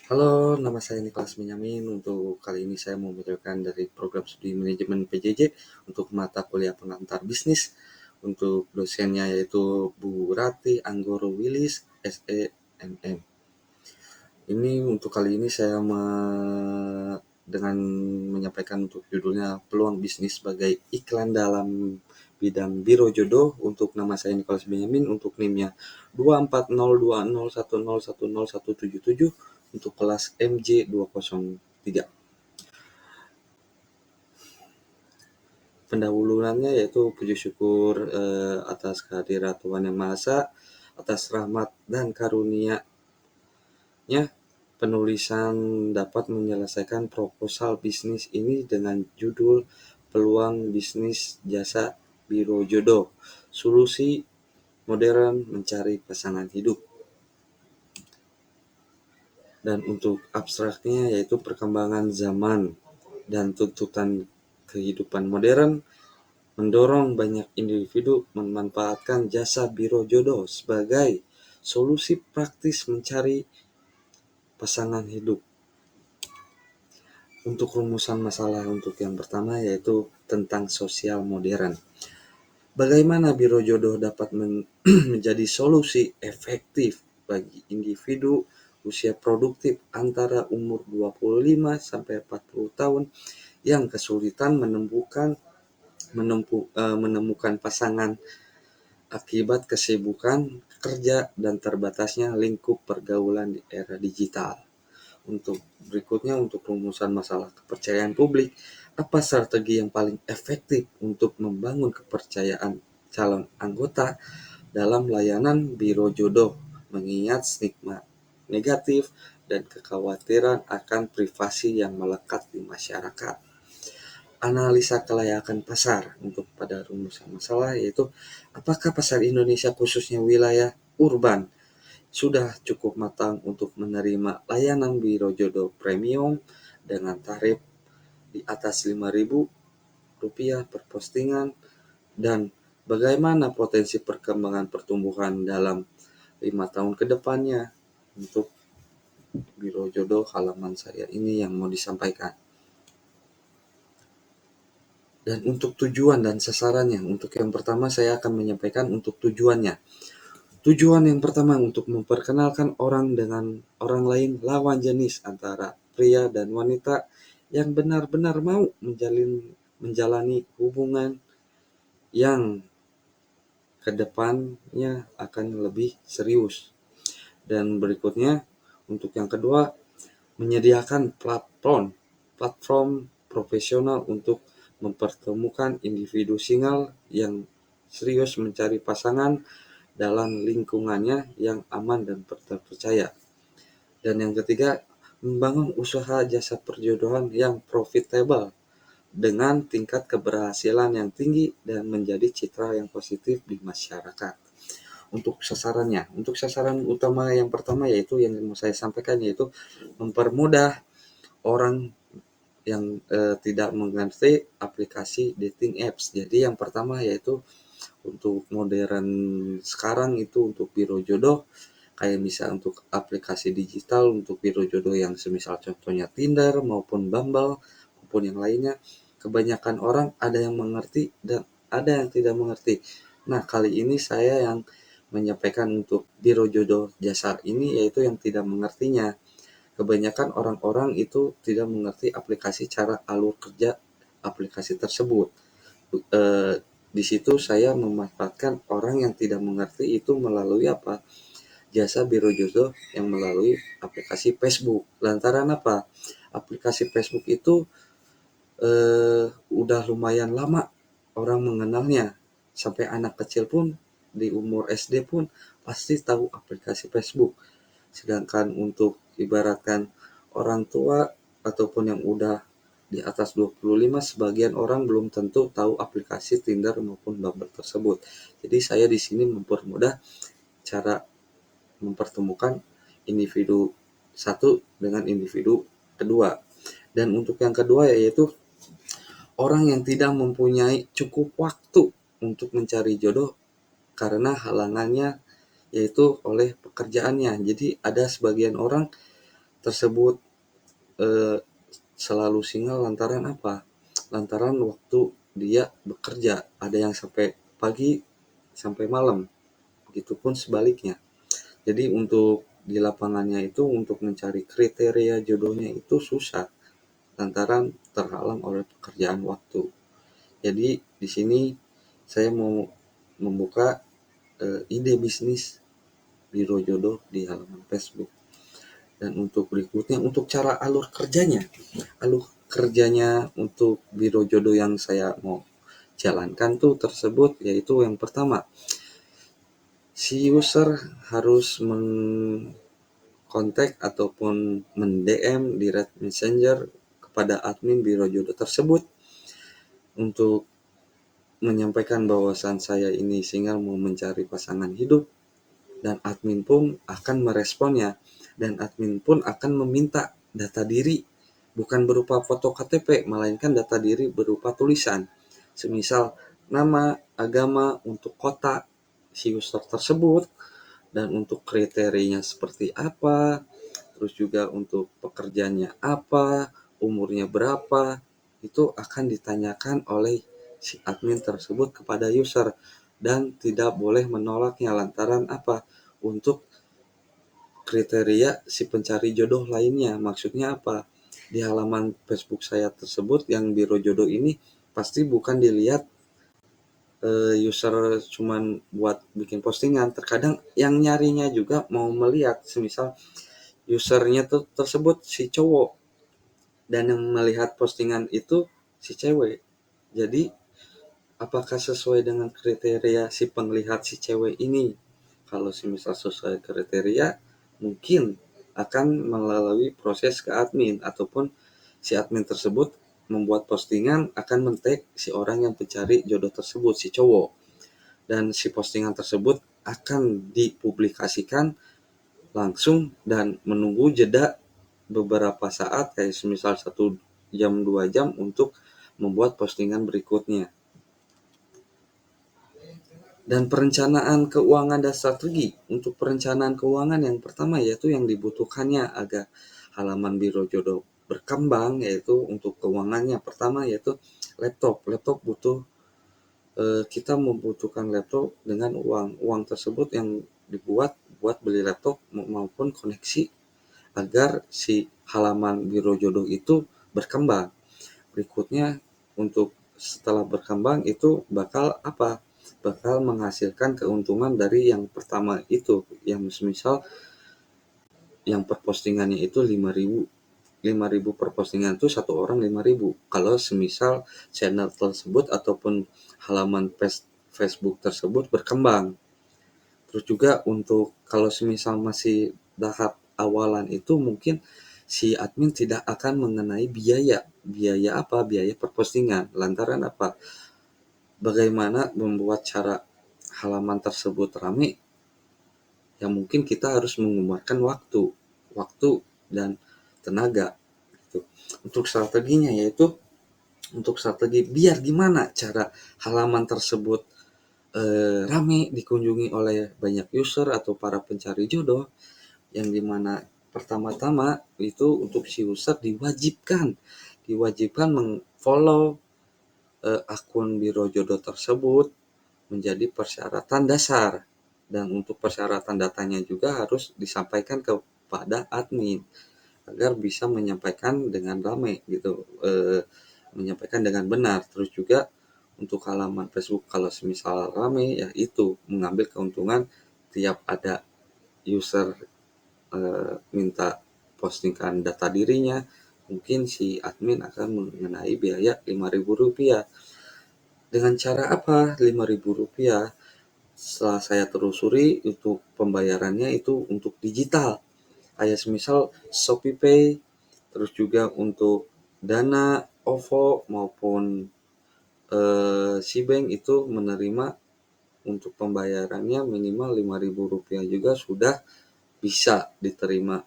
Halo, nama saya Nicholas Benyamin. Untuk kali ini saya mau menjelaskan dari program studi manajemen PJJ untuk mata kuliah pengantar bisnis. Untuk dosennya yaitu Bu Rati Anggoro Wilis, SEMM. Ini untuk kali ini saya dengan menyampaikan untuk judulnya peluang bisnis sebagai iklan dalam bidang biro jodoh. Untuk nama saya Nicholas Benyamin, untuk NIM-nya 2402010101777 untuk kelas MJ203. Pendahuluannya yaitu puji syukur atas kehadirat Tuhan Yang Maha Esa, atas rahmat dan karunia-Nya. Penulisan dapat menyelesaikan proposal bisnis ini dengan judul Peluang Bisnis Jasa Biro Jodoh, Solusi Modern Mencari Pasangan Hidup. Dan untuk abstraknya yaitu perkembangan zaman dan tuntutan kehidupan modern mendorong banyak individu memanfaatkan jasa biro jodoh sebagai solusi praktis mencari pasangan hidup. Untuk rumusan masalah untuk yang pertama yaitu tentang sosial modern. Bagaimana biro jodoh dapat menjadi solusi efektif bagi individu usia produktif antara umur 25 sampai 40 tahun yang kesulitan menemukan pasangan akibat kesibukan kerja dan terbatasnya lingkup pergaulan di era digital. Untuk berikutnya, untuk rumusan masalah kepercayaan publik, apa strategi yang paling efektif untuk membangun kepercayaan calon anggota dalam layanan biro jodoh, mengingat stigma negatif dan kekhawatiran akan privasi yang melekat di masyarakat. Analisa kelayakan pasar untuk pada rumusan masalah yaitu apakah pasar Indonesia khususnya wilayah urban sudah cukup matang untuk menerima layanan biro jodoh premium dengan tarif di atas Rp5.000 per postingan, dan bagaimana potensi perkembangan pertumbuhan dalam 5 tahun ke depannya untuk biro jodoh halaman saya ini yang mau disampaikan. Dan untuk tujuan dan sasarannya, untuk yang pertama saya akan menyampaikan untuk tujuannya. Tujuan yang pertama untuk memperkenalkan orang dengan orang lain lawan jenis antara pria dan wanita yang benar-benar mau menjalani hubungan yang kedepannya akan lebih serius. Dan berikutnya untuk yang kedua, menyediakan platform profesional untuk mempertemukan individu single yang serius mencari pasangan dalam lingkungannya yang aman dan terpercaya. Dan yang ketiga, membangun usaha jasa perjodohan yang profitable dengan tingkat keberhasilan yang tinggi dan menjadi citra yang positif di masyarakat. Untuk sasaran utama yang pertama yaitu yang mau saya sampaikan yaitu mempermudah orang yang tidak mengerti aplikasi dating apps. Jadi yang pertama yaitu untuk modern sekarang itu untuk biro jodoh, kayak misal untuk aplikasi digital untuk biro jodoh yang semisal contohnya Tinder maupun Bumble maupun yang lainnya, kebanyakan orang ada yang mengerti dan ada yang tidak mengerti. Nah, kali ini saya yang menyampaikan untuk biro jodoh jasa ini yaitu yang tidak mengertinya. Kebanyakan orang-orang itu tidak mengerti aplikasi cara alur kerja aplikasi tersebut. Di situ saya memanfaatkan orang yang tidak mengerti itu melalui apa? Jasa biro jodoh yang melalui aplikasi Facebook. Lantaran apa? Aplikasi Facebook itu udah lumayan lama orang mengenalnya. Sampai anak kecil pun di umur SD pun pasti tahu aplikasi Facebook. Sedangkan untuk ibaratkan orang tua ataupun yang udah di atas 25, sebagian orang belum tentu tahu aplikasi Tinder maupun Bumble tersebut. Jadi saya di sini mempermudah cara mempertemukan individu satu dengan individu kedua. Dan untuk yang kedua yaitu orang yang tidak mempunyai cukup waktu untuk mencari jodoh karena halangannya yaitu oleh pekerjaannya. Jadi ada sebagian orang tersebut selalu single lantaran apa? Lantaran waktu dia bekerja, ada yang sampai pagi sampai malam, begitupun sebaliknya. Jadi untuk di lapangannya itu untuk mencari kriteria jodohnya itu susah lantaran terhalang oleh pekerjaan waktu. Jadi di sini saya mau membuka ide bisnis biro jodoh di halaman Facebook. Dan untuk berikutnya, untuk cara alur kerjanya untuk biro jodoh yang saya mau jalankan tuh tersebut, yaitu yang pertama, si user harus mengkontak ataupun mend-DM di Red Messenger kepada admin biro jodoh tersebut untuk menyampaikan bahwasan saya ini single mau mencari pasangan hidup, dan admin pun akan meresponnya, dan admin pun akan meminta data diri bukan berupa foto KTP, melainkan data diri berupa tulisan, semisal nama, agama, untuk kota si user tersebut, dan untuk kriterianya seperti apa, terus juga untuk pekerjaannya apa, umurnya berapa, itu akan ditanyakan oleh si admin tersebut kepada user, dan tidak boleh menolaknya lantaran apa? Untuk kriteria si pencari jodoh lainnya. Maksudnya apa? Di halaman Facebook saya tersebut yang biro jodoh ini pasti bukan dilihat user cuman buat bikin postingan. Terkadang yang nyarinya juga mau melihat, semisal usernya tuh tersebut si cowok dan yang melihat postingan itu si cewek. Jadi apakah sesuai dengan kriteria si penglihat si cewek ini? Kalau semisal sesuai kriteria, mungkin akan melalui proses ke admin, ataupun si admin tersebut membuat postingan akan men-tag si orang yang pencari jodoh tersebut, si cowok. Dan si postingan tersebut akan dipublikasikan langsung dan menunggu jeda beberapa saat, kayak semisal 1 jam 2 jam untuk membuat postingan berikutnya. Dan perencanaan keuangan dan strategi. Untuk perencanaan keuangan yang pertama yaitu yang dibutuhkannya agar halaman biro jodoh berkembang, yaitu untuk keuangannya pertama yaitu laptop. Laptop butuh kita membutuhkan laptop dengan uang tersebut yang dibuat buat beli laptop maupun koneksi agar si halaman biro jodoh itu berkembang. Berikutnya, untuk setelah berkembang itu bakal apa? Bakal menghasilkan keuntungan dari yang pertama itu, yang semisal yang per postingannya itu 5.000 per postingan itu satu orang 5.000. Kalau semisal channel tersebut ataupun halaman Facebook tersebut berkembang. Terus juga untuk kalau semisal masih tahap awalan itu mungkin si admin tidak akan mengenai biaya. Biaya apa? Biaya per postingan. Lantaran apa? Bagaimana membuat cara halaman tersebut ramai? Yang mungkin kita harus mengeluarkan waktu dan tenaga. Gitu. Untuk strateginya yaitu untuk strategi biar gimana cara halaman tersebut rame dikunjungi oleh banyak user atau para pencari jodoh, yang dimana pertama-tama itu untuk si user diwajibkan mengfollow akun biro jodoh tersebut menjadi persyaratan dasar, dan untuk persyaratan datanya juga harus disampaikan kepada admin agar bisa menyampaikan dengan ramai gitu, menyampaikan dengan benar. Terus juga untuk halaman Facebook kalau semisal ramai ya itu mengambil keuntungan tiap ada user minta postingkan data dirinya, mungkin si admin akan mengenai biaya Rp5.000. Dengan cara apa Rp5.000? Setelah saya telusuri untuk pembayarannya itu untuk digital, kayak semisal ShopeePay, terus juga untuk Dana, OVO maupun Cbank itu menerima untuk pembayarannya minimal Rp5.000 juga sudah bisa diterima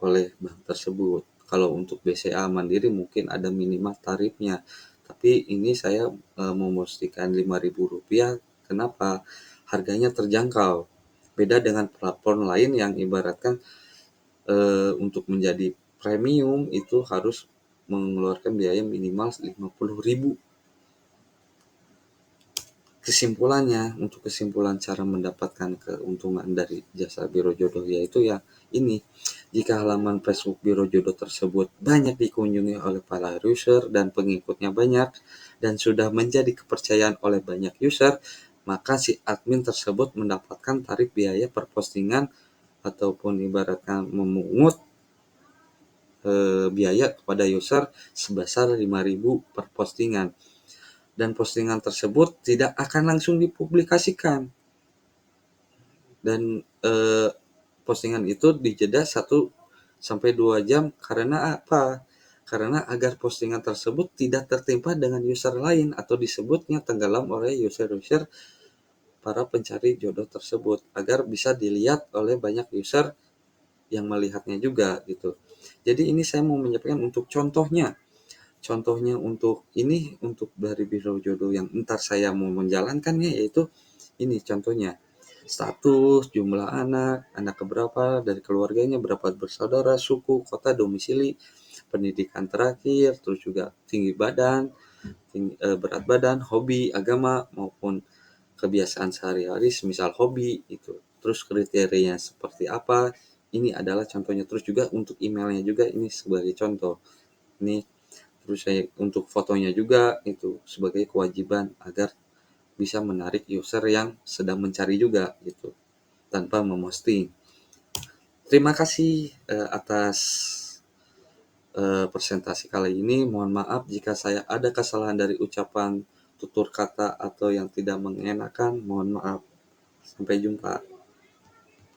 oleh bank tersebut. Kalau untuk BCA Mandiri mungkin ada minimal tarifnya, tapi ini saya memastikan Rp5.000. Kenapa? Harganya terjangkau. Beda dengan platform lain yang ibaratkan untuk menjadi premium itu harus mengeluarkan biaya minimal 50.000. Kesimpulannya, untuk kesimpulan cara mendapatkan keuntungan dari jasa biro jodoh yaitu ya ini, jika halaman Facebook biro jodoh tersebut banyak dikunjungi oleh para user dan pengikutnya banyak dan sudah menjadi kepercayaan oleh banyak user, maka si admin tersebut mendapatkan tarif biaya per postingan ataupun ibaratkan memungut biaya kepada user sebesar 5.000 per postingan. Dan postingan tersebut tidak akan langsung dipublikasikan. Dan postingan itu dijeda 1-2 jam karena apa? Karena agar postingan tersebut tidak tertimpa dengan user lain atau disebutnya tenggelam oleh user-user para pencari jodoh tersebut agar bisa dilihat oleh banyak user yang melihatnya juga gitu. Jadi ini saya mau menyampaikan untuk contohnya untuk ini, untuk dari biro jodoh yang entar saya mau menjalankannya, yaitu ini contohnya status, jumlah anak keberapa dari keluarganya, berapa bersaudara, suku, kota, domisili, pendidikan terakhir, terus juga tinggi badan, berat badan, hobi, agama maupun kebiasaan sehari-hari semisal hobi itu. Terus kriterianya seperti apa? Ini adalah contohnya. Terus juga untuk emailnya juga ini sebagai contoh. Ini terus saya untuk fotonya juga itu sebagai kewajiban agar bisa menarik user yang sedang mencari juga gitu tanpa memosting. Terima kasih atas presentasi kali ini. Mohon maaf jika saya ada kesalahan dari ucapan, tutur kata atau yang tidak mengenakan. Mohon maaf. Sampai jumpa.